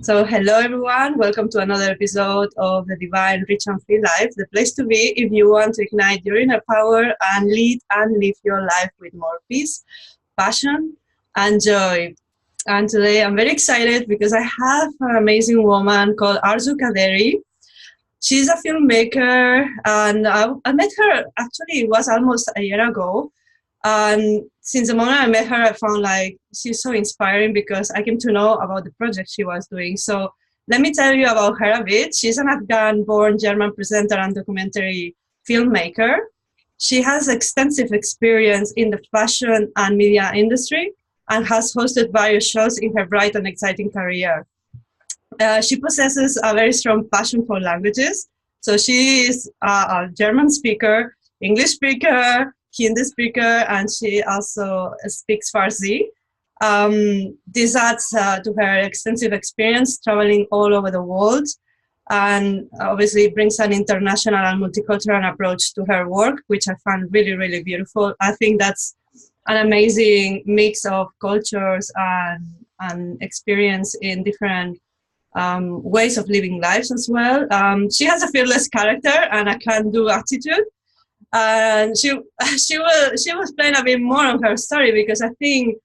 So, hello everyone, welcome to another episode of the Divine Rich and Free Life, the place to be if you want to ignite your inner power and lead and live your life with more peace, passion, and joy. And today I'm very excited because I have an amazing woman called Arzu Qaderi. She's a filmmaker, and I met her actually, it was almost a year ago. And since the moment I met her, I found like she's so inspiring because I came to know about the project she was doing. So let me tell you about her a bit. She's an Afghan-born German presenter and documentary filmmaker. She has extensive experience in the fashion and media industry and has hosted various shows in her bright and exciting career. She possesses a very strong passion for languages. So she is a German speaker, English speaker, Hindi speaker, and she also speaks Farsi. This adds to her extensive experience traveling all over the world, and obviously brings an international and multicultural approach to her work, which I find really, really beautiful. I think that's an amazing mix of cultures and experience in different ways of living lives as well. She has a fearless character and a can-do attitude, and she will explain a bit more on her story because I think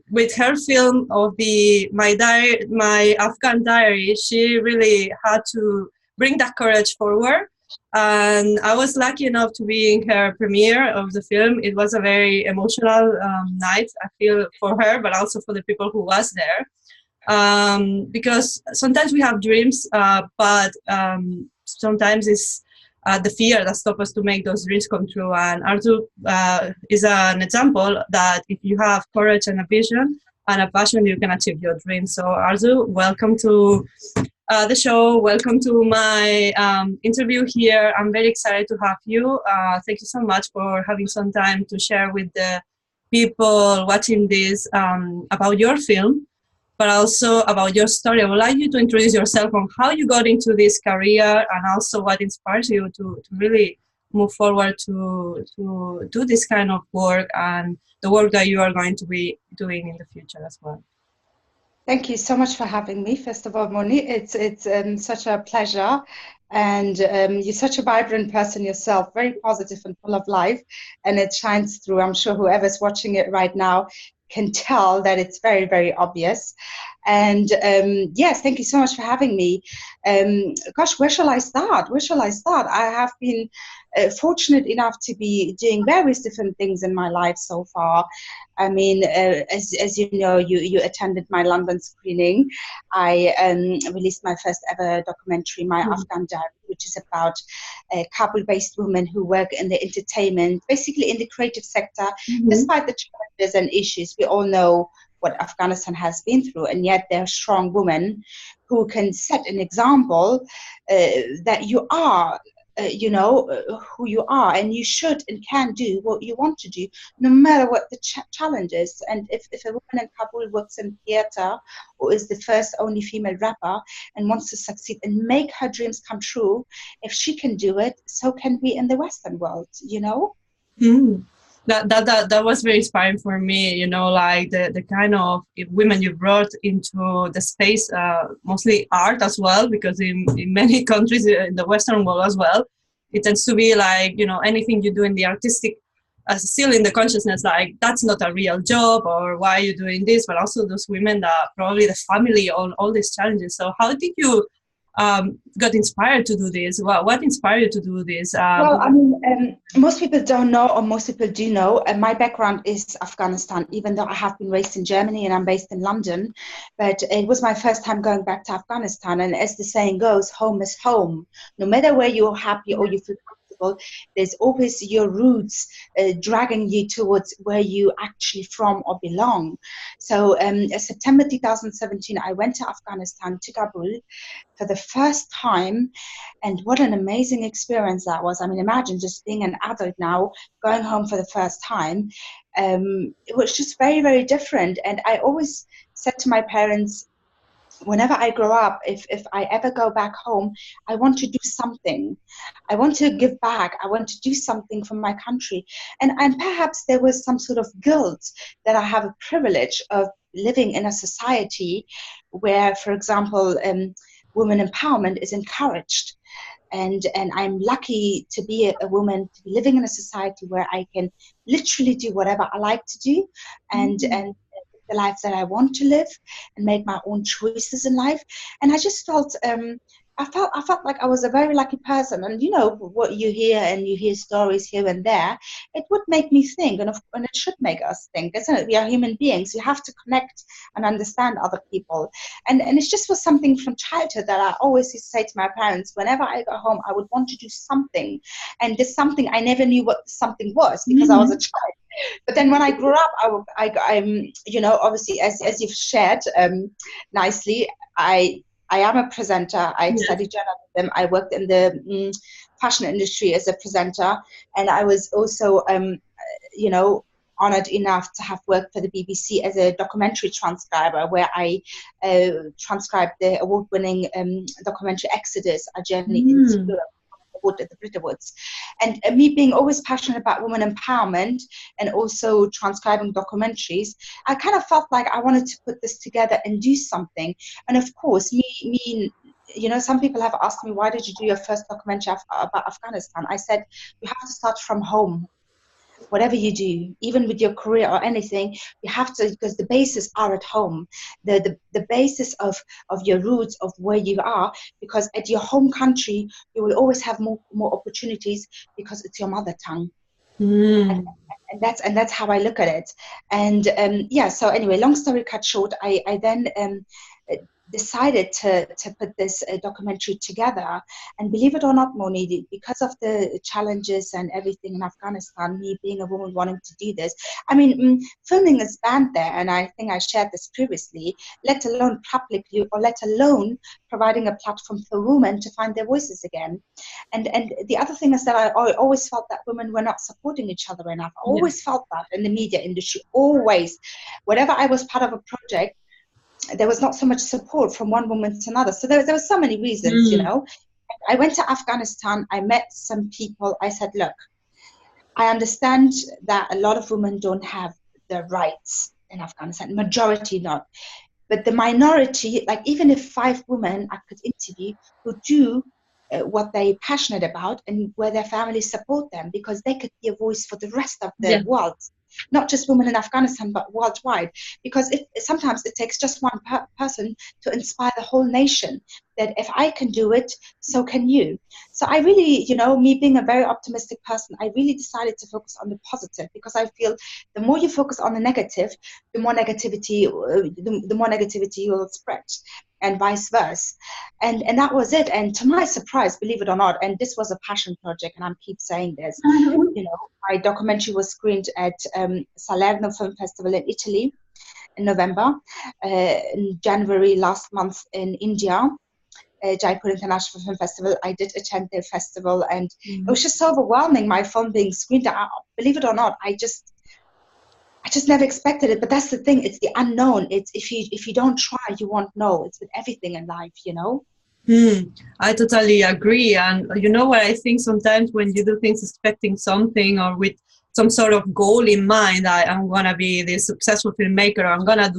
with her film of my Afghan Diary, she really had to bring that courage forward. And I was lucky enough to be in her premiere of the film. It was a very emotional night, I feel, for her, but also for the people who was there. Because sometimes we have dreams, but sometimes it's the fear that stops us to make those dreams come true. And Arzu is an example that if you have courage and a vision and a passion, you can achieve your dreams. So Arzu, welcome to the show. Welcome to my interview here. I'm very excited to have you. Thank you so much for having some time to share with the people watching this about your film, but also about your story. I would like you to introduce yourself on how you got into this career and also what inspires you to really move forward to do this kind of work and the work that you are going to be doing in the future as well. Thank you so much for having me. First of all, Moni, it's such a pleasure, and you're such a vibrant person yourself, very positive and full of life, and it shines through. I'm sure whoever's watching it right now can tell that it's very, very obvious. And yes, thank you so much for having me. Gosh, where shall I start? Where shall I start? I have been fortunate enough to be doing various different things in my life so far. I mean, as you know, you attended my London screening. I released my first ever documentary, My Afghan Diary, which is about Kabul-based women who work in the entertainment, basically in the creative sector, despite the challenges and issues. We all know what Afghanistan has been through, and yet they're strong women who can set an example that you are who you are, and you should and can do what you want to do, no matter what the challenge is. And if a woman in Kabul works in theater or is the first only female rapper and wants to succeed and make her dreams come true, if she can do it, so can we in the Western world, you know? That was very inspiring for me, you know, like the kind of women you brought into the space, mostly art as well, because in many countries in the Western world as well, it tends to be like, you know, anything you do in the artistic, still in the consciousness, like that's not a real job, or why are you doing this? But also those women that probably the family on all these challenges. So how did you got inspired to do this? What inspired you to do this? Well, I mean, most people don't know, or most people do know, my background is Afghanistan, even though I have been raised in Germany and I'm based in London. But it was my first time going back to Afghanistan. And as the saying goes, home is home. No matter where you're happy or you feel comfortable, there's always your roots dragging you towards where you actually from or belong. So September 2017, I went to Afghanistan, to Kabul, for the first time, and what an amazing experience that was. I mean, imagine just being an adult now, going home for the first time. It was just very, very different. And I always said to my parents, whenever I grow up, if I ever go back home, I want to do something. I want to give back. I want to do something for my country. And perhaps there was some sort of guilt that I have a privilege of living in a society where, for example, women empowerment is encouraged. And I'm lucky to be a woman, to be living in a society where I can literally do whatever I like to do, and the life that I want to live, and make my own choices in life. And I just felt I felt like I was a very lucky person. And you know what you hear, and you hear stories here and there, it would make me think, and it should make us think, isn't it? We are human beings. You have to connect and understand other people. And it just was something from childhood that I always used to say to my parents, whenever I go home, I would want to do something. And this something, I never knew what something was because I was a child. But then when I grew up, I'm, you know, obviously, as you've shared nicely, I am a presenter. I studied journalism. I worked in the fashion industry as a presenter, and I was also, you know, honored enough to have worked for the BBC as a documentary transcriber, where I transcribed the award-winning documentary Exodus: A Journey into Europe. At the Brit Awards. And me being always passionate about women empowerment and also transcribing documentaries, I kind of felt like I wanted to put this together and do something. And of course, me, you know, some people have asked me, why did you do your first documentary about Afghanistan? I said, you have to start from home. Whatever you do, even with your career or anything, you have to, because the bases are at home, the basis of your roots, of where you are, because at your home country, you will always have more opportunities because it's your mother tongue. And that's how I look at it. And yeah, so anyway, long story cut short, I then decided to put this documentary together. And believe it or not, Moni, because of the challenges and everything in Afghanistan, me being a woman wanting to do this, I mean, filming is banned there, and I think I shared this previously, let alone publicly, or let alone providing a platform for women to find their voices again. And the other thing is that I always felt that women were not supporting each other enough. I always felt that in the media industry, always. Whenever I was part of a project, there was not so much support from one woman to another. So there were so many reasons, you know. I went to Afghanistan, I met some people, I said, look, I understand that a lot of women don't have the rights in Afghanistan, majority not. But the minority, like even if 5 women I could interview who do what they're passionate about and where their families support them, because they could be a voice for the rest of the world. Not just women in Afghanistan, but worldwide. Because sometimes it takes just one person to inspire the whole nation, that if I can do it, so can you. So I really, you know, me being a very optimistic person, I really decided to focus on the positive, because I feel the more you focus on the negative, the more negativity will spread, and vice versa. And that was it. And to my surprise, believe it or not, and this was a passion project, and I keep saying this, you know, my documentary was screened at Salerno Film Festival in Italy in November, in January last month in India, Jaipur International Film Festival. I did attend the festival, and it was just so overwhelming, my film being screened. Believe it or not, I just never expected it. But that's the thing, it's the unknown. It's if you don't try, you won't know. It's with everything in life, you know. I totally agree. And you know what, I think sometimes when you do things expecting something or with some sort of goal in mind, I'm gonna be this successful filmmaker, or I'm gonna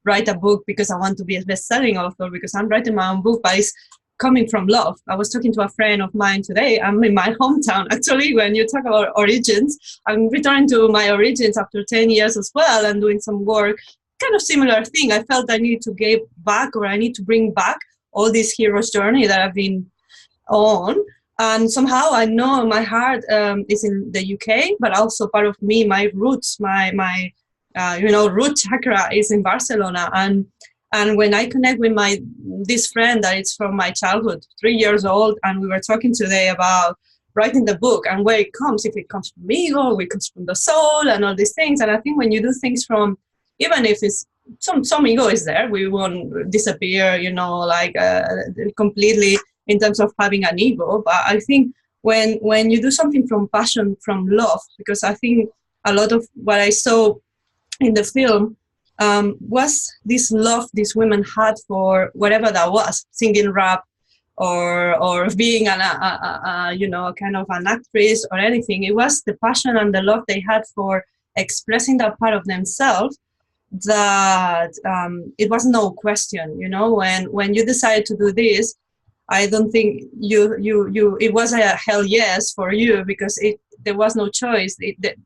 write a book because I want to be a best-selling author, because I'm writing my own book, but it's coming from love. I was talking to a friend of mine today. I'm in my hometown, actually. When you talk about origins, I'm returning to my origins after 10 years as well, and doing some work, kind of similar thing. I felt I need to give back, or I need to bring back all this hero's journey that I've been on. And somehow I know my heart is in the UK, but also part of me, my roots, my you know, root chakra is in Barcelona. And when I connect with this friend that is from my childhood, 3 years old, and we were talking today about writing the book and where it comes, if it comes from me or it comes from the soul and all these things. And I think when you do things from, even if it's some ego is there, we won't disappear, you know, like completely in terms of having an ego. But I think when you do something from passion, from love, because I think a lot of what I saw in the film was this love these women had for whatever that was, singing rap or being you know, kind of an actress or anything. It was the passion and the love they had for expressing that part of themselves that it was no question, you know, when you decided to do this. I don't think it was a hell yes for you, because there was no choice.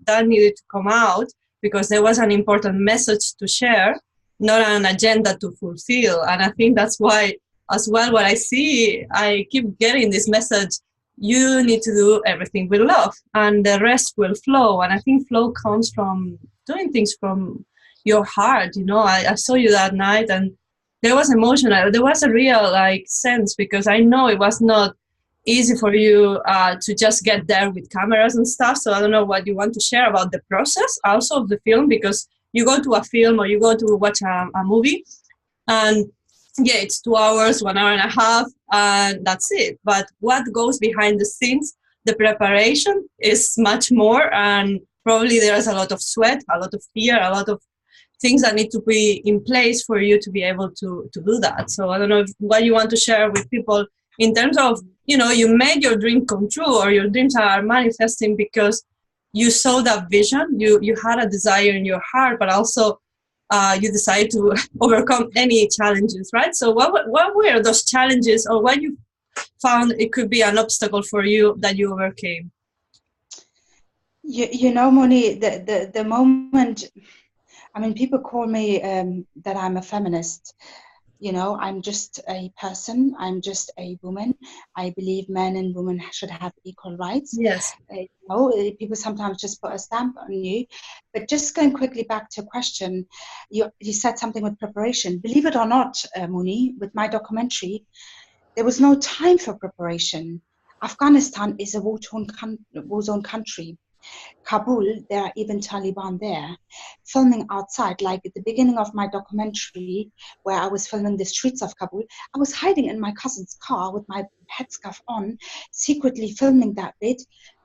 That needed to come out because there was an important message to share, not an agenda to fulfill. And I think that's why, as well, what I see, I keep getting this message: you need to do everything with love, and the rest will flow. And I think flow comes from doing things from your heart. You know, I saw you that night, and there was emotional. There was a real like sense, because I know it was not easy for you to just get there with cameras and stuff. So I don't know what you want to share about the process also of the film, because you go to a film or you go to watch a movie, and yeah, it's 2 hours, 1 hour and a half, and that's it. But what goes behind the scenes, the preparation is much more, and probably there's a lot of sweat, a lot of fear, a lot of things that need to be in place for you to be able to do that. So I don't know what you want to share with people in terms of, you know, you made your dream come true, or your dreams are manifesting because you saw that vision, you had a desire in your heart, but also you decided to overcome any challenges, right? So what were those challenges, or what you found it could be an obstacle for you that you overcame? You know, Moni, the moment, I mean, people call me that I'm a feminist. You know, I'm just a person. I'm just a woman. I believe men and women should have equal rights. Yes. You know, people sometimes just put a stamp on you. But just going quickly back to a question, you said something with preparation. Believe it or not, Moni, with my documentary, there was no time for preparation. Afghanistan is a war-zone country. Kabul, there are even Taliban there, filming outside. Like at the beginning of my documentary, where I was filming the streets of Kabul, I was hiding in my cousin's car with my headscarf on, secretly filming that bit.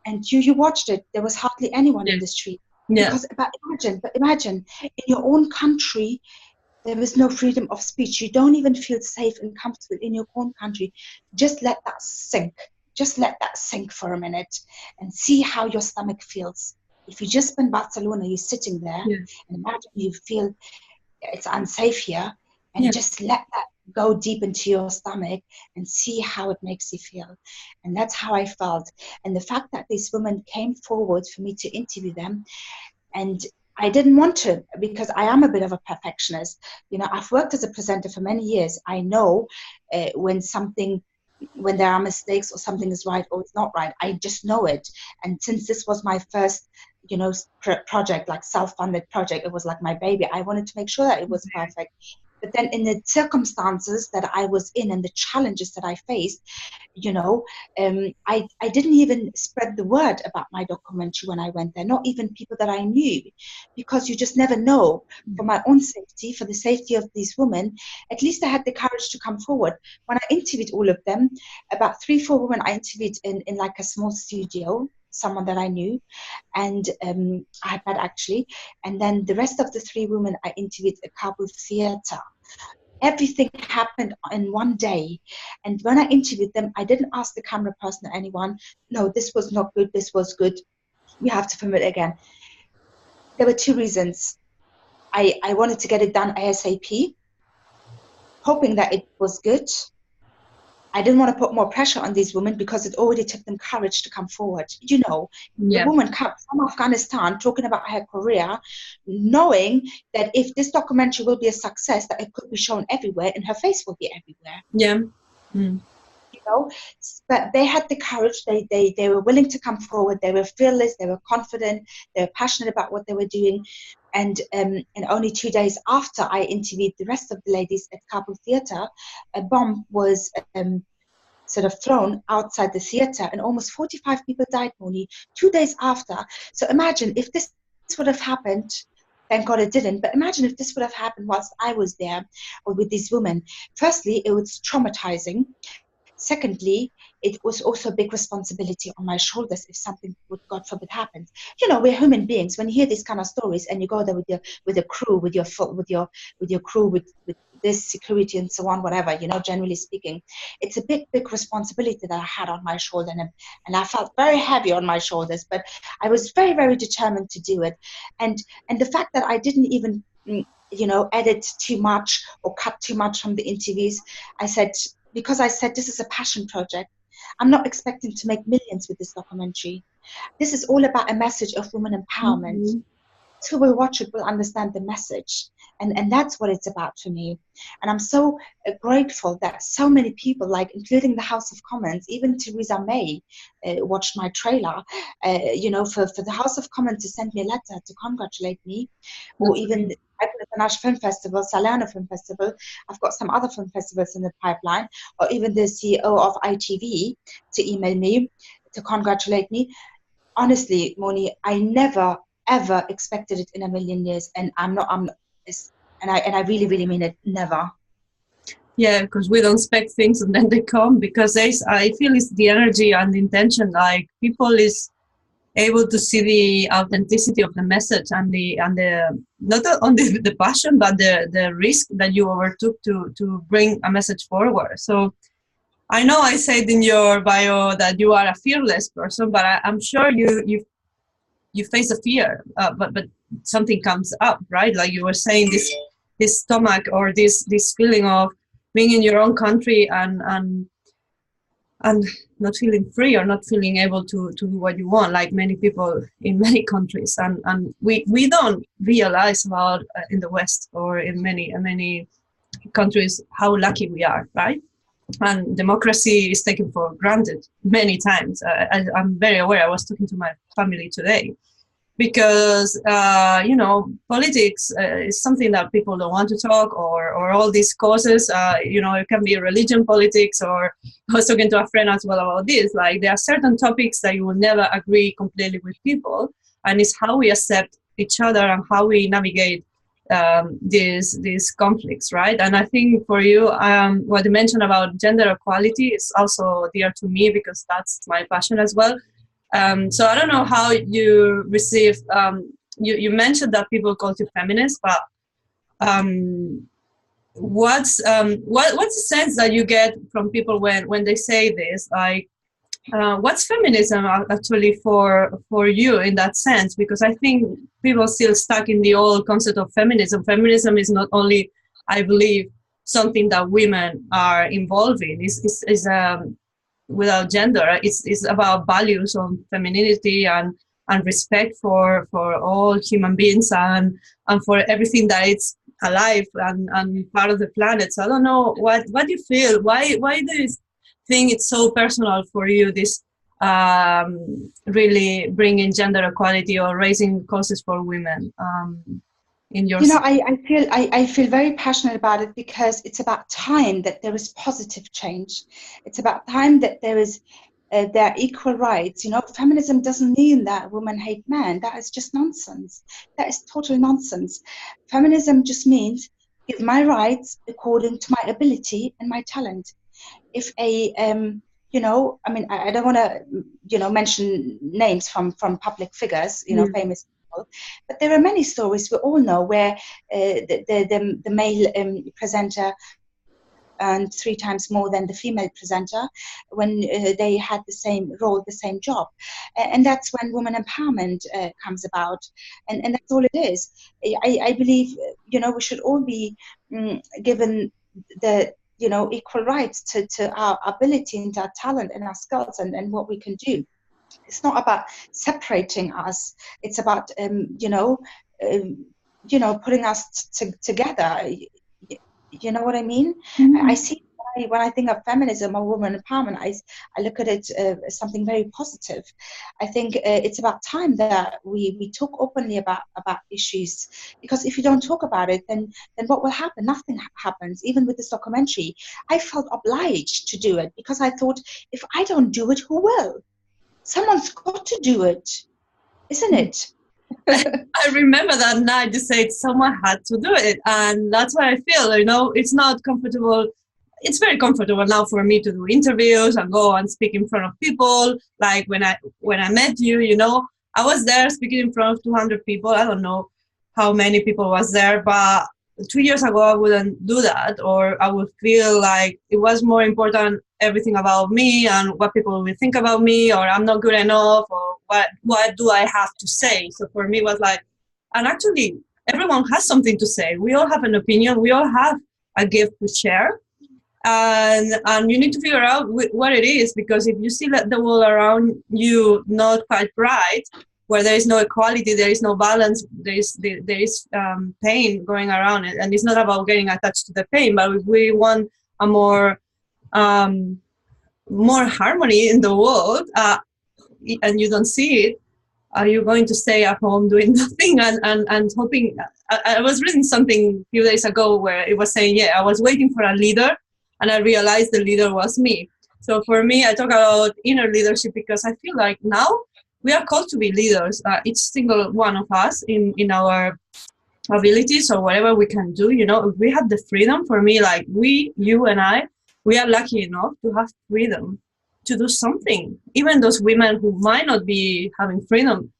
And you watched it. There was hardly anyone in the street. Yeah. Because imagine, in your own country, there is no freedom of speech. You don't even feel safe and comfortable in your own country. Just let that sink. Just let that sink for a minute and see how your stomach feels. If you just been Barcelona, you're sitting there, and imagine you feel it's unsafe here, and just let that go deep into your stomach and see how it makes you feel. And that's how I felt. And the fact that these women came forward for me to interview them, and I didn't want to, because I am a bit of a perfectionist. You know, I've worked as a presenter for many years. I know when there are mistakes or something is right or it's not right. I just know it. And since this was my first, you know, project, like self-funded project, it was like my baby. I wanted to make sure that it was perfect. But then in the circumstances that I was in and the challenges that I faced, you know, I didn't even spread the word about my documentary when I went there, not even people that I knew, because you just never know. For my own safety, for the safety of these women, at least I had the courage to come forward. When I interviewed all of them, about 3-4 women I interviewed in like a small studio, someone that I knew, and I had met actually, and then the rest of the 3 women I interviewed at Kabul theater. Everything happened in one day. And when I interviewed them, I didn't ask the camera person or anyone, no, this was not good, this was good, we have to film it again. There were 2 reasons. I wanted to get it done ASAP, hoping that it was good. I didn't want to put more pressure on these women because it already took them courage to come forward. You know, the woman comes from Afghanistan talking about her career, knowing that if this documentary will be a success, that it could be shown everywhere and her face will be everywhere. Yeah. Mm. You know, but they had the courage. They were willing to come forward. They were fearless. They were confident. They were passionate about what they were doing. And only 2 days after I interviewed the rest of the ladies at Kabul Theatre, a bomb was sort of thrown outside the theatre, and almost 45 people died, Moni, 2 days after. So imagine if this would have happened. Thank God it didn't. But imagine if this would have happened whilst I was there or with these women. Firstly, it was traumatizing. Secondly, it was also a big responsibility on my shoulders if something would, God forbid, happen. You know, we're human beings. When you hear these kind of stories and you go there with your crew, with your crew, with this security and so on, whatever, you know, generally speaking, it's a big responsibility that I had on my shoulder, and I felt very heavy on my shoulders. But I was very, very determined to do it, and the fact that I didn't even edit too much or cut too much from the interviews. Because I said this is a passion project. I'm not expecting to make millions with this documentary. This is all about a message of women empowerment. Mm-hmm. Who will watch it will understand the message. And that's what it's about for me. And I'm so grateful that so many people, like including the House of Commons, even Theresa May watched my trailer, for the House of Commons to send me a letter to congratulate me, or even the International Film Festival, Salerno Film Festival. I've got some other film festivals in the pipeline, or even the CEO of ITV to email me to congratulate me. Honestly, Moni, I never ever expected it in a million years, and and I really, really mean it. Never. Yeah, because we don't expect things and then they come, because I feel it's the energy and the intention, like people is able to see the authenticity of the message and the not only the passion, but the risk that you overtook to bring a message forward. So I know I said in your bio that you are a fearless person, but I'm sure you face a fear, but something comes up, right? Like you were saying, this stomach, or this feeling of being in your own country and not feeling free, or not feeling able to do what you want, like many people in many countries, and we don't realize about in the West or in many countries how lucky we are, right? And democracy is taken for granted many times. I'm very aware. I was talking to my family today, because politics is something that people don't want to talk, or all these causes. It can be religion politics, or I was talking to a friend as well about this. Like, there are certain topics that you will never agree completely with people, and it's how we accept each other and how we navigate these conflicts, right? And I think for you, what you mentioned about gender equality is also dear to me, because that's my passion as well. So I don't know how you receive. You mentioned that people call you feminist, but what's the sense that you get from people when they say this? Like, what's feminism actually for you in that sense? Because I think people still stuck in the old concept of feminism. Feminism is not only, I believe, something that women are involved in. It's without gender. It's about values on femininity and respect for all human beings and for everything that is alive and part of the planet. So I don't know what you feel. Why do you think it's so personal for you, this really bringing gender equality or raising causes for women in your... I feel very passionate about it, because it's about time that there is positive change. It's about time that there are equal rights. Feminism doesn't mean that women hate men. That is just nonsense. That is total nonsense. Feminism just means give my rights according to my ability and my talent. If I don't want to, mention names from public figures, famous people, but there are many stories we all know where the male presenter earned 3 times more than the female presenter when they had the same role, the same job. And that's when women empowerment comes about. And that's all it is. I believe, we should all be given the equal rights to our ability and our talent and our skills and what we can do. It's not about separating us. It's about putting us together. You know what I mean? Mm-hmm. I see when I think of feminism or women empowerment, I look at it as something very positive. I think it's about time that we talk openly about issues, because if you don't talk about it, then what will happen? Nothing happens. Even with this documentary, I felt obliged to do it, because I thought, if I don't do it, who will? Someone's got to do it, isn't it? I remember that night you said someone had to do it, and that's what I feel. It's not comfortable. It's very comfortable now for me to do interviews and go and speak in front of people. Like when I met you, I was there speaking in front of 200 people. I don't know how many people was there, but 2 years ago I wouldn't do that, or I would feel like it was more important everything about me and what people will think about me, or I'm not good enough, or what do I have to say. So for me it was like, and actually everyone has something to say. We all have an opinion. We all have a gift to share. And you need to figure out what it is, because if you see that the world around you not quite right, where there is no equality, there is no balance, there is pain going around it, and it's not about getting attached to the pain, but if we want a more harmony in the world, and you don't see it, are you going to stay at home doing nothing and hoping? I was reading something a few days ago where it was saying, I was waiting for a leader, and I realized the leader was me. So for me, I talk about inner leadership because I feel like now we are called to be leaders, each single one of us in our abilities or whatever we can do. If we have the freedom, for me, like you and I, we are lucky enough to have freedom to do something. Even those women who might not be having freedom,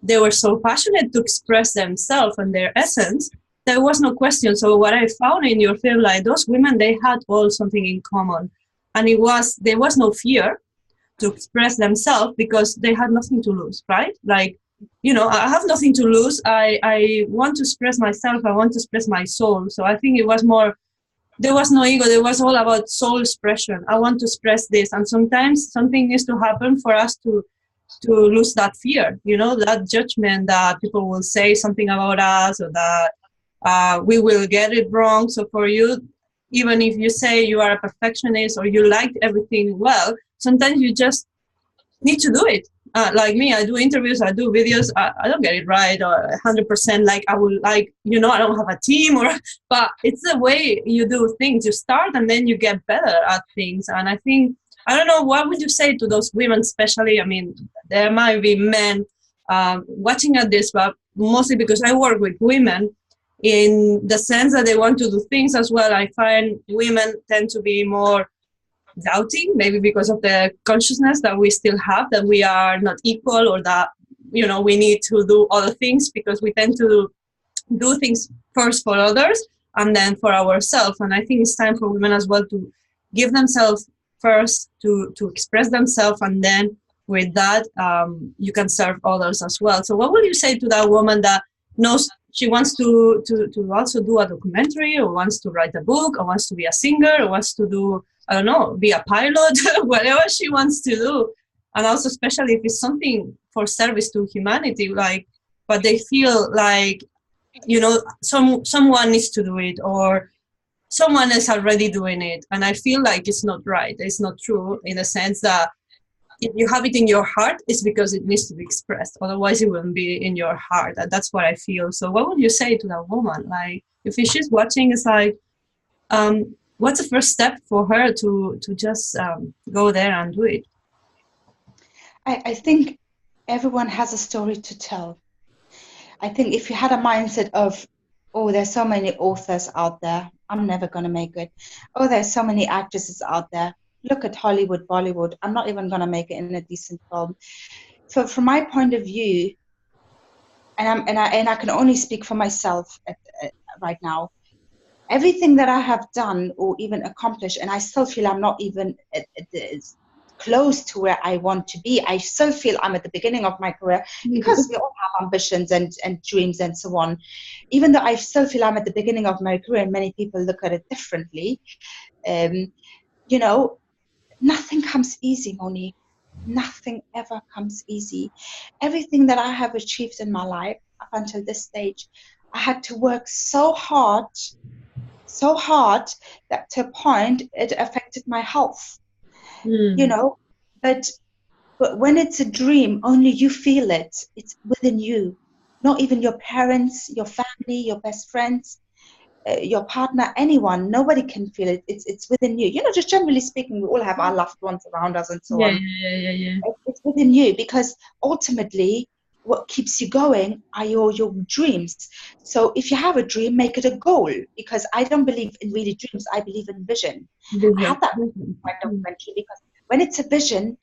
they were so passionate to express themselves and their essence. There was no question. So what I found in your film, like those women, they had all something in common. And there was no fear to express themselves because they had nothing to lose, right? Like, I have nothing to lose. I want to express myself. I want to express my soul. So I think it was more, there was no ego. There was all about soul expression. I want to express this. And sometimes something needs to happen for us to lose that fear, that judgment that people will say something about us, or that we will get it wrong. So for you, even if you say you are a perfectionist or you like everything well, sometimes you just need to do it. Like me, I do interviews, I do videos, I don't get it right or 100% like I would like, I don't have a team, but it's the way you do things. You start and then you get better at things. And I think, I don't know, what would you say to those women especially? I mean, there might be men watching at this, but mostly because I work with women, in the sense that they want to do things as well. I find women tend to be more doubting, maybe because of the consciousness that we still have, that we are not equal, or that, we need to do other things, because we tend to do things first for others and then for ourselves. And I think it's time for women as well to give themselves first, to express themselves, and then with that, you can serve others as well. So what would you say to that woman that knows she wants to also do a documentary, or wants to write a book, or wants to be a singer, or wants to do, I don't know, be a pilot, whatever she wants to do. And also, especially if it's something for service to humanity, like, but they feel like, someone needs to do it, or someone is already doing it. And I feel like it's not right. It's not true, in the sense that if you have it in your heart, it's because it needs to be expressed. Otherwise, it wouldn't be in your heart. And that's what I feel. So what would you say to that woman? Like, if she's watching, it's like, what's the first step for her to just go there and do it? I think everyone has a story to tell. I think if you had a mindset of, oh, there's so many authors out there, I'm never going to make it. Oh, there's so many actresses out there. Look at Hollywood, Bollywood. I'm not even going to make it in a decent film. So from my point of view, and I can only speak for myself right now, everything that I have done or even accomplished, and I still feel I'm not even close to where I want to be. I still feel I'm at the beginning of my career, because we all have ambitions and dreams and so on. Even though I still feel I'm at the beginning of my career, and many people look at it differently, nothing comes easy, Moni. Nothing ever comes easy. Everything that I have achieved in my life up until this stage, I had to work so hard that to a point it affected my health. But when it's a dream, only you feel it. It's within you, not even your parents, your family, your best friends, your partner, anyone. Nobody can feel it. It's within you. Just generally speaking, we all have our loved ones around us and so on. Yeah. It's within you, because ultimately what keeps you going are your dreams. So if you have a dream, make it a goal, because I don't believe in really dreams. I believe in vision. I had that in my documentary, because when it's a vision,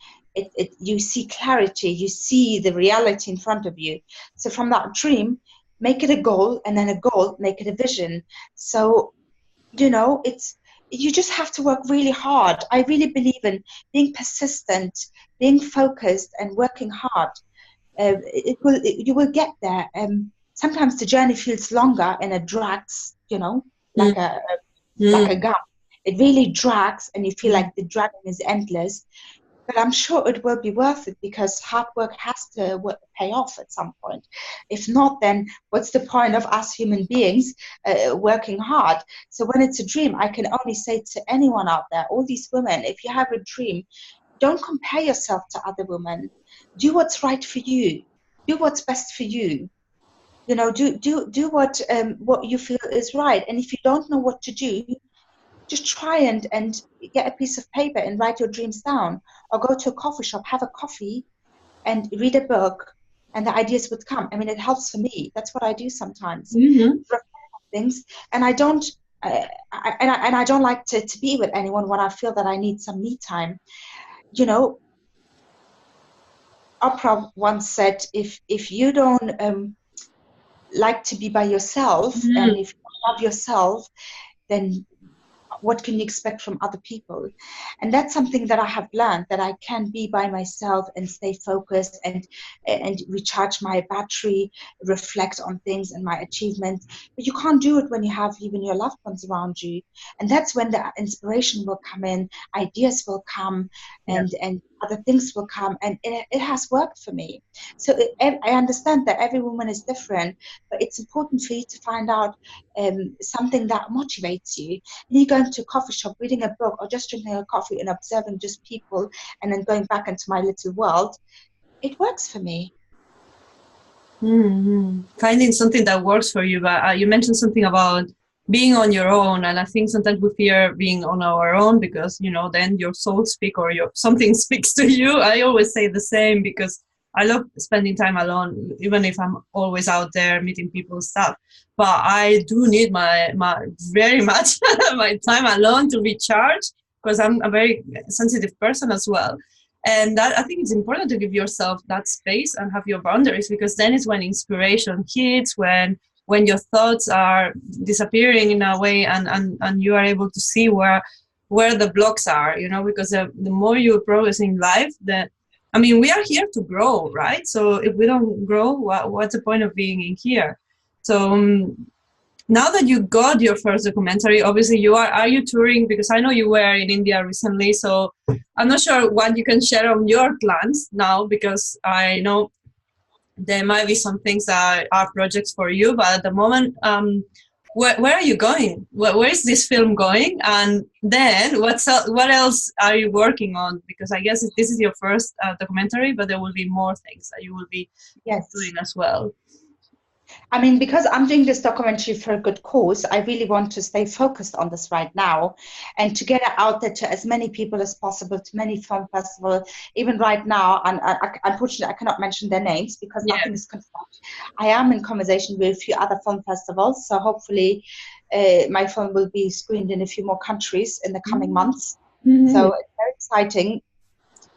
you see clarity, you see the reality in front of you. So from that dream, make it a goal, and then a goal, make it a vision. So, you just have to work really hard. I really believe in being persistent, being focused, and working hard. You will get there. sometimes the journey feels longer and it drags, you know, like a gum. It really drags and you feel like the dragging is endless. But I'm sure it will be worth it because hard work has to pay off at some point. If not, then what's the point of us human beings working hard? So when it's a dream, I can only say to anyone out there, all these women, if you have a dream, don't compare yourself to other women. Do what's right for you. Do what's best for you. You know, do what you feel is right. And if you don't know what to do, just try and get a piece of paper and write your dreams down, or go to a coffee shop, have a coffee and read a book, and the ideas would come. I mean, it helps for me. That's what I do sometimes. Things, and I don't I don't like to be with anyone when I feel that I need some me time. You know, Oprah once said, if you don't like to be by yourself, and if you love yourself, then what can you expect from other people? And that's something that I have learned, that I can be by myself and stay focused and recharge my battery, reflect on things and my achievements. But you can't do it when you have even your loved ones around you. And that's when the inspiration will come in, ideas will come, and other things will come. And it has worked for me. So I understand that every woman is different, but it's important for you to find out something that motivates you. And you go into a coffee shop, reading a book, or just drinking a coffee and observing just people, and then going back into my little world. It works for me. Finding something that works for you. But you mentioned something about being on your own, and I think sometimes we fear being on our own because, you know, then your soul speaks or something speaks to you. I always say the same because I love spending time alone, even if I'm always out there meeting people and stuff. But I do need my very much my time alone to recharge, because I'm a very sensitive person as well. And that, I think it's important to give yourself that space and have your boundaries, because then is when inspiration hits, when your thoughts are disappearing in a way, and you are able to see where the blocks are, you know, because the more you progress in life, I mean, we are here to grow, right? So if we don't grow, what's the point of being in here? So now that you got your first documentary, obviously are you touring? Because I know you were in India recently, so I'm not sure what you can share on your plans now, because I know there might be some things that are projects for you, but at the moment, where are you going? Where is this film going? And then what else are you working on? Because I guess this is your first documentary, but there will be more things that you will be doing as well. I mean, because I'm doing this documentary for a good cause, I really want to stay focused on this right now and to get it out there to as many people as possible, to many film festivals. Even right now, and unfortunately, I cannot mention their names because nothing is confirmed. I am in conversation with a few other film festivals, so hopefully my film will be screened in a few more countries in the coming months. So it's very exciting.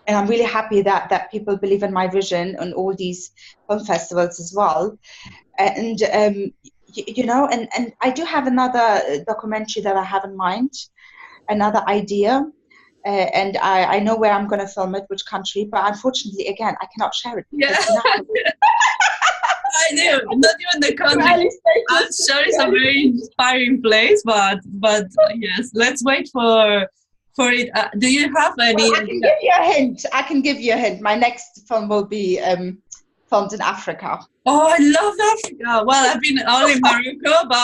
And I'm really happy that people believe in my vision on all these film festivals as well. And, you know, and I do have another documentary that I have in mind, another idea. And I know where I'm going to film it, which country. But unfortunately, again, I cannot share it. I do. Not even the country. I'm sure it's a very inspiring place, but yes, let's wait for it. Do you have any? Well, I can give you a hint. My next film will be filmed in Africa. Oh, I love Africa. Well, I've been only in Morocco, but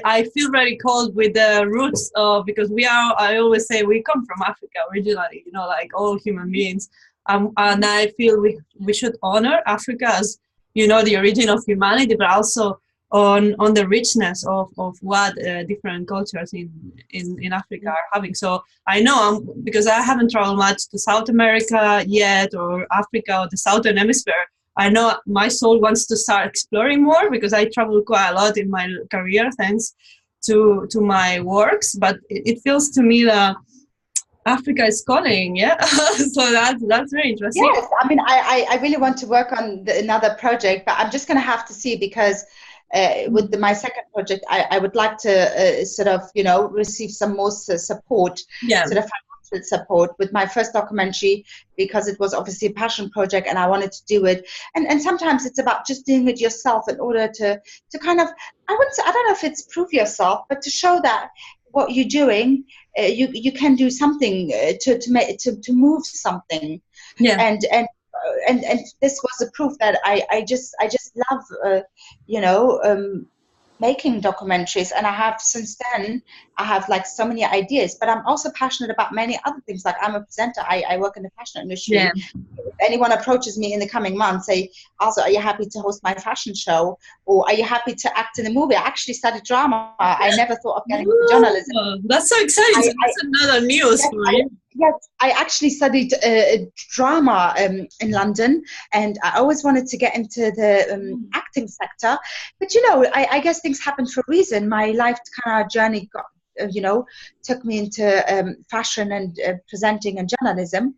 I feel very cold with the roots of, because I always say we come from Africa originally, you know, like all human beings. And I feel we should honor Africa as, you know, the origin of humanity, but also on the richness of what different cultures in Africa are having. So I know, because I haven't traveled much to South America yet, or Africa, or the Southern Hemisphere. I know my soul wants to start exploring more, because I travel quite a lot in my career thanks to my works, but it feels to me that Africa is calling, so that's very interesting. Yes, I mean, I really want to work on another project, but I'm just going to have to see, because with my second project, I would like to sort of, you know, receive some more support, sort of support with my first documentary, because it was obviously a passion project and I wanted to do it. And sometimes it's about just doing it yourself in order to kind of, I don't know if it's prove yourself, but to show that what you're doing, you can do something to move something. Yeah. And this was the proof that I just love making documentaries, and I have since then I have like so many ideas, but I'm also passionate about many other things. Like I'm a presenter, I work in the fashion industry. Yeah. If anyone approaches me in the coming months, say, also, are you happy to host my fashion show, or are you happy to act in a movie? I actually studied drama. I never thought of getting into journalism. That's so exciting. That's another news for you. Yes, I actually studied drama in London, and I always wanted to get into the acting sector. But I guess things happen for a reason. My life kind of journey got, took me into fashion and presenting and journalism.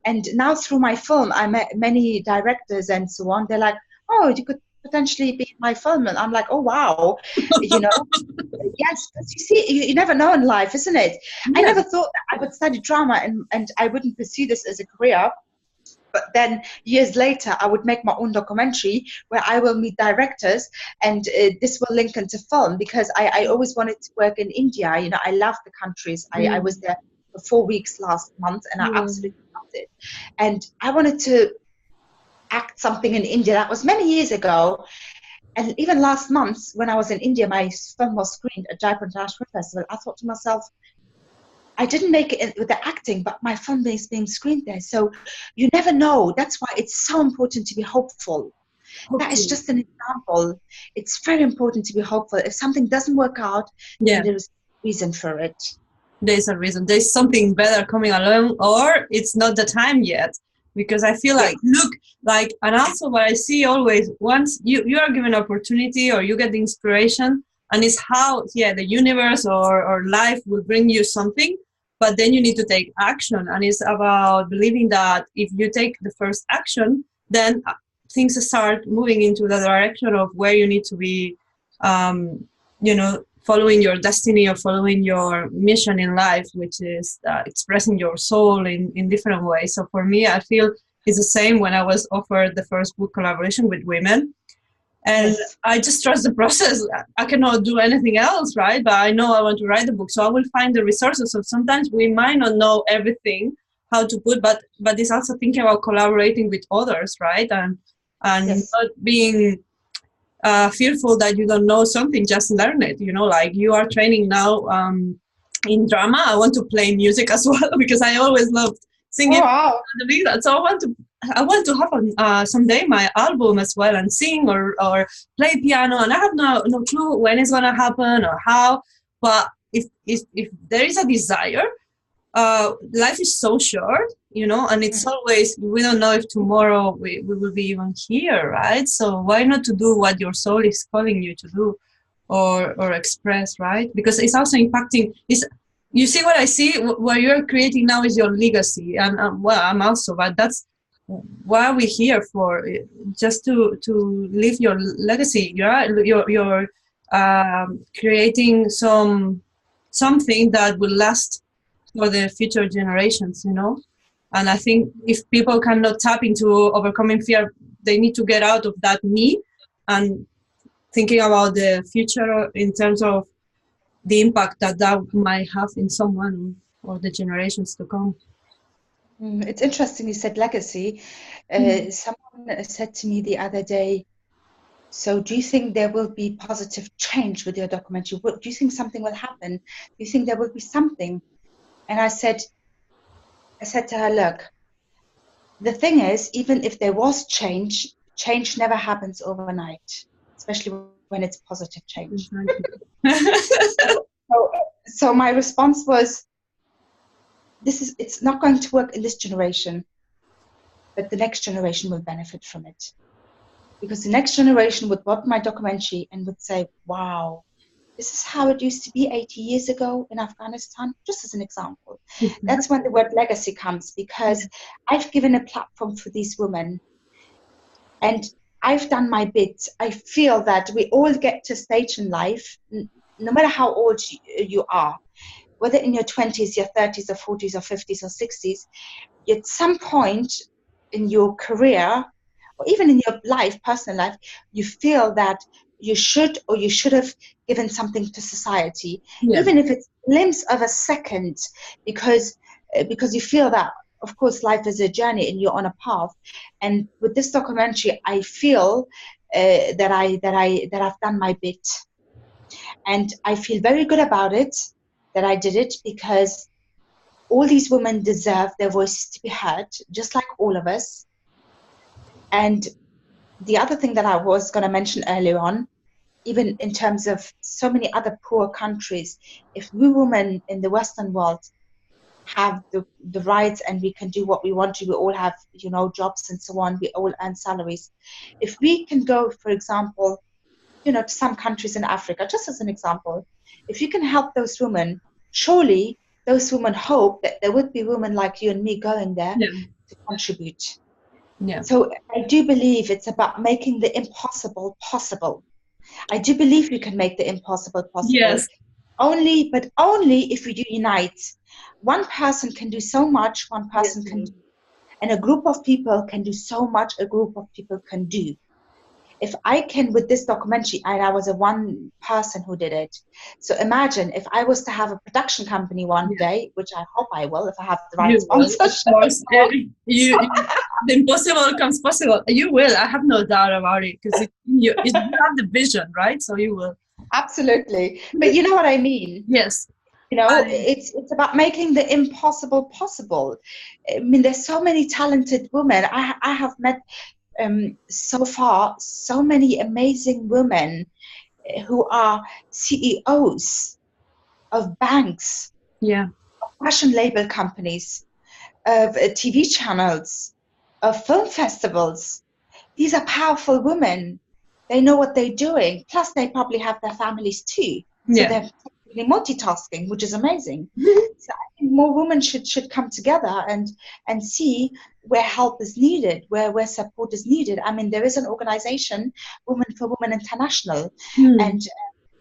And now through my film, I met many directors and so on. They're like, oh, you could potentially be in my film. And I'm like, oh, wow, Yes, because you see, you never know in life, isn't it? Yeah. I never thought that I would study drama and I wouldn't pursue this as a career. But then years later, I would make my own documentary where I will meet directors, and this will link into film, because I always wanted to work in India. I love the countries. I was there for 4 weeks last month, and I absolutely loved it. And I wanted to act something in India. That was many years ago. And even last month, when I was in India, my film was screened at Jaipur International Festival. I thought to myself, I didn't make it with the acting, but my film is being screened there. So you never know. That's why it's so important to be hopeful. That is just an example. It's very important to be hopeful. If something doesn't work out, then there is a reason for it. There's a reason. There's something better coming along, or it's not the time yet. Because I feel like, look, like, and also what I see always, once you are given an opportunity or you get the inspiration, and it's how, the universe or life will bring you something, but then you need to take action. And it's about believing that if you take the first action, then things start moving into the direction of where you need to be, following your destiny or following your mission in life, which is expressing your soul in different ways. So for me, I feel it's the same when I was offered the first book collaboration with women. And I just trust the process. I cannot do anything else, right? But I know I want to write the book, so I will find the resources. So sometimes we might not know everything, how to put, but it's also thinking about collaborating with others, right? And not being fearful that you don't know something, just learn it. Like you are training now in drama. I want to play music as well, because I always loved singing. Oh, wow. So I want to have someday my album as well, and sing or play piano. And I have no clue when it's gonna happen or how. But if there is a desire, life is so short, and it's always, we don't know if tomorrow we will be even here, right? So why not to do what your soul is calling you to do or express, right? Because it's also impacting. You see what I see? What you're creating now is your legacy, and I'm also, but that's why we're here for, just to leave your legacy. You're creating something that will last for the future generations, And I think if people cannot tap into overcoming fear, they need to get out of that me and thinking about the future in terms of the impact that might have in someone or the generations to come. It's interesting you said legacy. Someone said to me the other day, so do you think there will be positive change with your documentary? Do you think something will happen? Do you think there will be something? And I said to her, look, the thing is, even if there was change never happens overnight, especially when it's positive change. So my response was, it's not going to work in this generation, but the next generation will benefit from it. Because the next generation would watch my documentary and would say, wow, this is how it used to be 80 years ago in Afghanistan, just as an example. That's when the word legacy comes, because I've given a platform for these women and I've done my bit. I feel that we all get to a stage in life, no matter how old you are, whether in your 20s, your 30s, or 40s, or 50s, or 60s, at some point in your career, or even in your life, personal life, you feel that you should or you should have given something to society, Yeah. even if it's a glimpse of a second, because you feel that, of course, life is a journey and you're on a path. And with this documentary, I feel that I've done my bit, and I feel very good about it, that I did it, because all these women deserve their voices to be heard, just like all of us. And the other thing that I was going to mention earlier on, even in terms of so many other poor countries, if we women in the Western world have the rights and we can do what we want to, we all have, you know, jobs and so on, we all earn salaries. If we can go, for example, you know, to some countries in Africa, just as an example, if you can help those women, surely those women hope that there would be women like you and me going there to contribute. Yeah. So I do believe it's about making the impossible possible. I do believe you can make the impossible possible. Yes. Only if we do unite. One person can do so much, one person can do. And a group of people can do so much, a group of people can do. If I can, with this documentary, and I was a one person who did it. So imagine if I was to have a production company one day, which I hope I will, if I have the right sponsorship. Of course, the impossible comes possible. You will. I have no doubt about it, because you have the vision, right? So you will. Absolutely. But you know what I mean? Yes. You know, it's about making the impossible possible. I mean, there's so many talented women. I have met so far so many amazing women who are CEOs of banks, of fashion label companies, of TV channels, of film festivals. These are powerful women. They know what they're doing. Plus, they probably have their families too. So they're multitasking, which is amazing. So I think more women should come together and see where help is needed, where support is needed. I mean, there is an organization, Women for Women International, and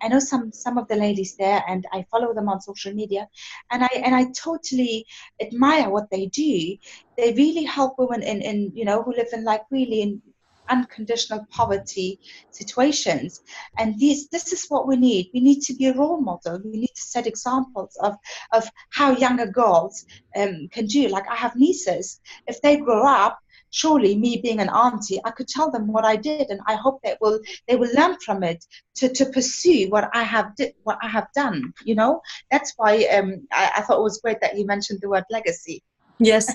I know some of the ladies there, and I follow them on social media, and I totally admire what they do. They really help women in you know, who live in like really in unconditional poverty situations. And this is what we need. We need to be a role model. We need to set examples of how younger girls can do. Like, I have nieces. If they grow up, surely me being an auntie, I could tell them what I did, and I hope they will learn from it to pursue what I have done. You know, that's why I thought it was great that you mentioned the word legacy. Yes.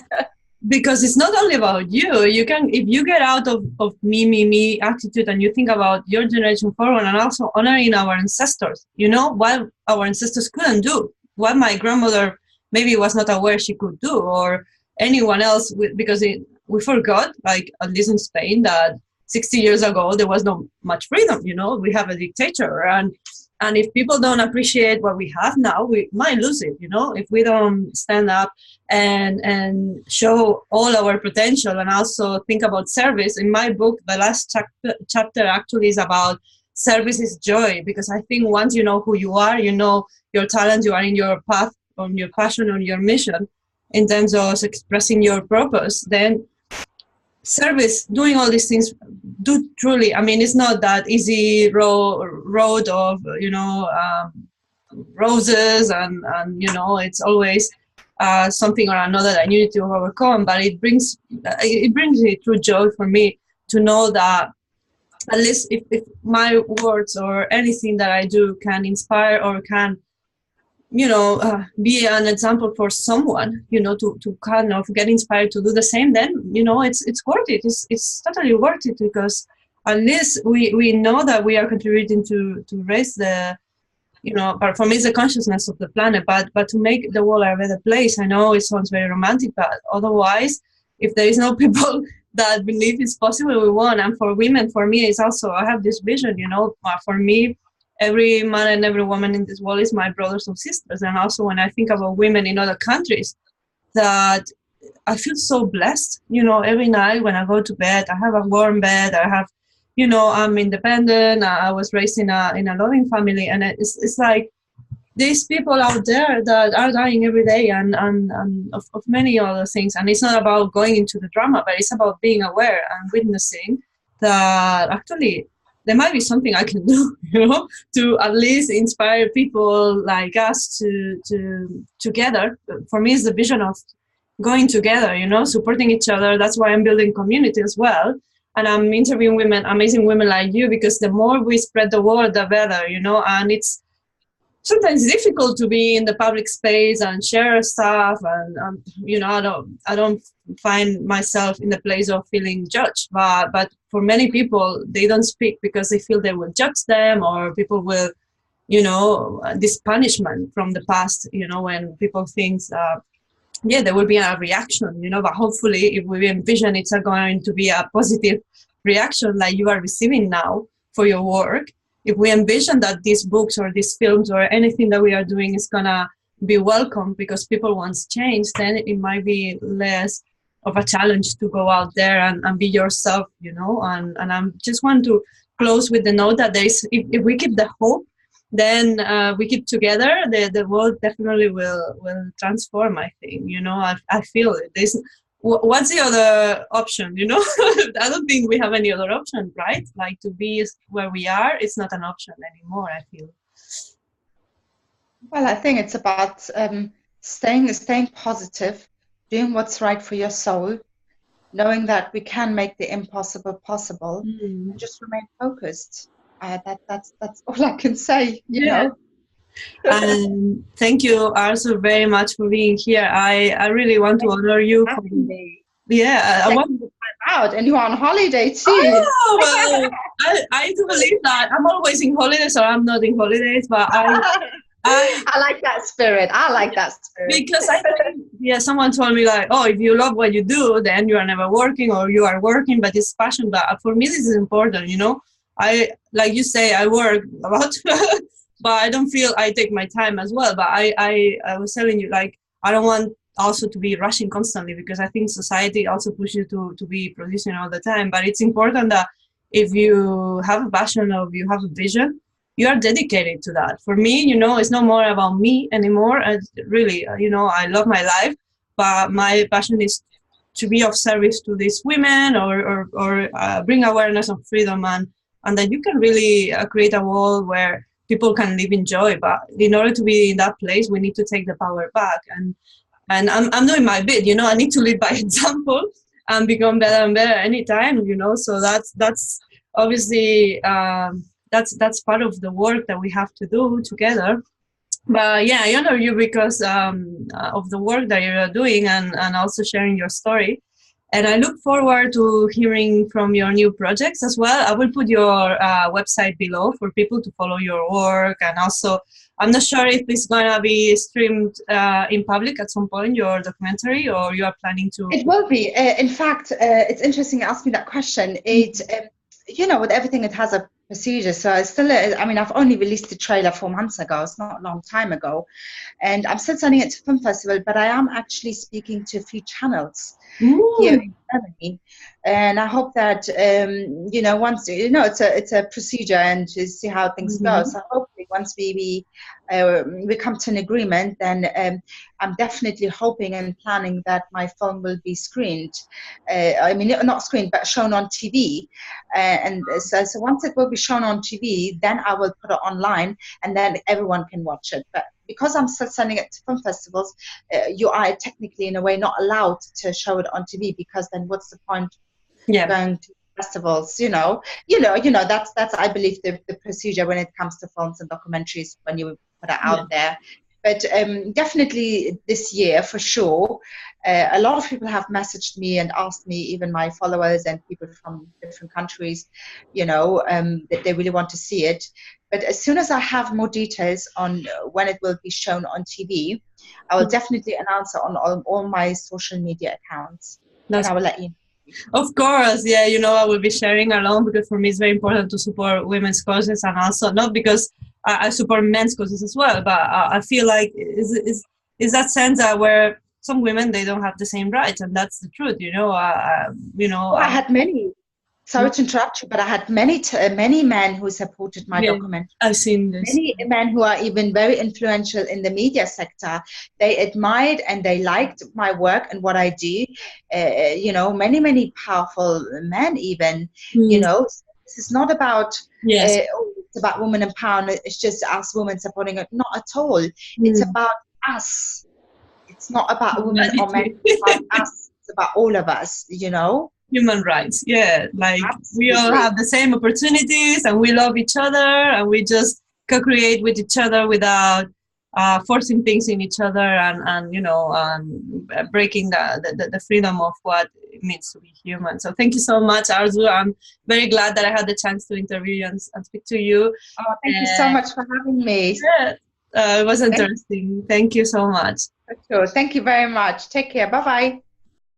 Because it's not only about you. You can, if you get out of me attitude, and you think about your generation forward, and also honoring our ancestors, you know, what our ancestors couldn't do, what my grandmother maybe was not aware she could do, or anyone else, because we forgot, like at least in Spain, that 60 years ago there was not much freedom. You know, we have a dictator, and if people don't appreciate what we have now, we might lose it. You know, if we don't stand up and show all our potential, and also think about service. In my book, the last chapter actually is about service is joy, because I think once you know who you are, you know your talent, you are in your path, on your passion, on your mission, in terms of expressing your purpose, then service, doing all these things, do truly, I mean, it's not that easy road of, you know, roses and you know, it's always something or another that you need to overcome, but it brings it true joy for me to know that at least if my words or anything that I do can inspire or can, you know, be an example for someone, you know, to kind of get inspired to do the same, then, you know, it's worth it. It's totally worth it, because at least we know that we are contributing to raise the, you know, but for me it's the consciousness of the planet, but to make the world a better place. I know it sounds very romantic, but otherwise, if there is no people that believe it's possible, we won't. And for women, for me, it's also, I have this vision, you know, for me, every man and every woman in this world is my brothers and sisters. And also when I think about women in other countries, that I feel so blessed, you know, every night when I go to bed, I have a warm bed, I have, you know, I'm independent, I was raised in a loving family, and it's like, these people out there that are dying every day and of many other things. And it's not about going into the drama, but it's about being aware and witnessing that actually there might be something I can do, to at least inspire people like us to together. For me, it's the vision of going together, supporting each other. That's why I'm building community as well. And I'm interviewing women, amazing women like you, because the more we spread the word, the better, and it's sometimes difficult to be in the public space and share stuff. And, I don't find myself in the place of feeling judged, but for many people, they don't speak because they feel they will judge them, or people will, this punishment from the past, when people think, there will be a reaction, but hopefully if we envision it's going to be a positive reaction like you are receiving now for your work, if we envision that these books or these films or anything that we are doing is going to be welcome because people want change, then it might be less of a challenge to go out there and be yourself, and I just want to close with the note that if we keep the hope, then we keep together, the world definitely will transform, I think. I feel it. What's the other option, I don't think we have any other option, right? Like, to be where we are, it's not an option anymore, I feel. Well, I think it's about staying positive, doing what's right for your soul, knowing that we can make the impossible possible, and just remain focused. That's all I can say, you know. And thank you, Arzu, very much for being here. I really want to honor you. I want to time out, and you're on holiday too. Oh, well, I do believe that. I'm always in holidays, or I'm not in holidays, but I like that spirit. Because I think, someone told me like, oh, if you love what you do, then you are never working, or you are working, but it's passion. But for me, this is important, I, like you say, I work a lot, but I don't feel I take my time as well. But I was telling you, like, I don't want also to be rushing constantly, because I think society also pushes you to be producing all the time. But it's important that if you have a passion or you have a vision, you are dedicated to that. For me, it's no more about me anymore. Really, I love my life, but my passion is to be of service to these women, or bring awareness of freedom, and that you can really create a world where people can live in joy. But in order to be in that place, we need to take the power back. And I'm doing my bit, I need to lead by example and become better and better anytime, so that's obviously, that's part of the work that we have to do together. But I honor you because of the work that you're doing, and also sharing your story. And I look forward to hearing from your new projects as well. I will put your website below for people to follow your work. And also, I'm not sure if it's going to be streamed in public at some point, your documentary, or you are planning to... It will be. In fact, it's interesting you asked me that question. It, with everything, it has a procedure. So it's still, I've only released the trailer 4 months ago. It's not a long time ago. And I'm still sending it to Film Festival, but I am actually speaking to a few channels here in Germany. And I hope that, once, it's a procedure, and to see how things go. So hopefully once we come to an agreement, then I'm definitely hoping and planning that my film will be screened. Not screened, but shown on TV. So once it will be shown on TV, then I will put it online, and then everyone can watch it. But because I'm still sending it to film festivals, you are technically, in a way, not allowed to show it on TV, because then what's the point going to festivals? That's I believe the procedure when it comes to films and documentaries, when you put it out there. But definitely this year, for sure, a lot of people have messaged me and asked me, even my followers and people from different countries, that they really want to see it. But as soon as I have more details on when it will be shown on TV, I will definitely announce it on all my social media accounts. And I will let you know. Of course, I will be sharing along, because for me it's very important to support women's causes, and also not because I support men's causes as well, but I feel like is that sense that where some women, they don't have the same rights, and that's the truth, I had many. sorry to interrupt you, but I had many men who supported my Yeah, documentary. I've seen this. Many men who are even very influential in the media sector, they admired and they liked my work and what I do. You know, many powerful men even, you know, this is not about, Yes. oh, it's about women empowerment. It's just us women supporting it. Not at all. It's about us. It's not about women or men. It's about us. It's about all of us, you know. Human rights, yeah, like we all Absolutely. have the same opportunities and we love each other and we just co-create with each other without forcing things in each other and you know, breaking the freedom of what it means to be human. So thank you so much, Arzu. I'm very glad that I had the chance to interview you and speak to you. Oh, thank you so much for having me. Yeah, it was interesting. Thank you so much. For sure. Thank you very much. Take care. Bye-bye.